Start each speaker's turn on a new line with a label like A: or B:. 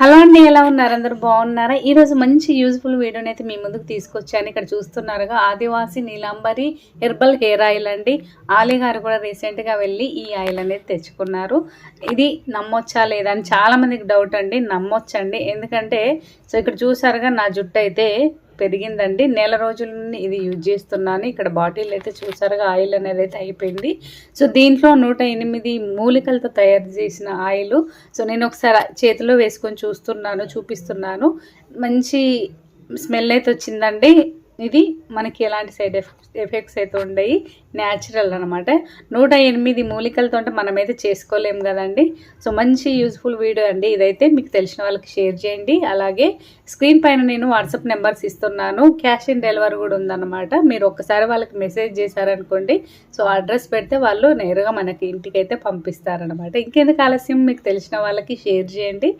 A: Hello అండి, ఎలా ఉన్నారు? అందరూ బాగున్నారా? ఈరోజు మంచి యూజ్ఫుల్ వీడియోని అయితే మీ ముందుకు తీసుకొచ్చాను. ఇక్కడ చూస్తున్నారుగా ఆదివాసి నీలాంబరి హెర్బల్ హెయిర్ ఆయిల్ అండి. ఆలీ గారు కూడా రీసెంట్గా వెళ్ళి ఈ ఆయిల్ అనేది తెచ్చుకున్నారు. ఇది నమ్మొచ్చా లేదా అని చాలామందికి డౌట్ అండి. నమ్మొచ్చండి, ఎందుకంటే ఇక్కడ చూసారుగా నా జుట్టు అయితే పెరిగిందండి. నెల రోజుల నుండి ఇది యూజ్ చేస్తున్నాను. ఇక్కడ బాటిల్ అయితే చూసారుగా ఆయిల్ అనేది అయితే అయిపోయింది. సో దీంట్లో 108 మూలికలతో తయారు చేసిన ఆయిల్. సో నేను ఒకసారి చేతిలో వేసుకొని చూపిస్తున్నాను. మంచి స్మెల్ అయితే వచ్చిందండి. ఇది మనకి ఎలాంటి సైడ్ ఎఫెక్ట్స్ అయితే ఉండయి, న్యాచురల్ అనమాట. 108 మూలికలతో అంటే మనమైతే చేసుకోలేము కదండి. సో మంచి యూజ్ఫుల్ వీడియో అండి ఇదైతే. మీకు తెలిసిన వాళ్ళకి షేర్ చేయండి. అలాగే స్క్రీన్ పైన నేను వాట్సాప్ నెంబర్స్ ఇస్తున్నాను. క్యాష్ ఆన్ డెలివరీ కూడా ఉందన్నమాట. మీరు ఒక్కసారి వాళ్ళకి మెసేజ్ చేశారనుకోండి, సో అడ్రస్ పెడితే వాళ్ళు నేరుగా మనకి ఇంటికి అయితే పంపిస్తారనమాట. ఇంకెందుకు ఆలస్యం, మీకు తెలిసిన వాళ్ళకి షేర్ చేయండి.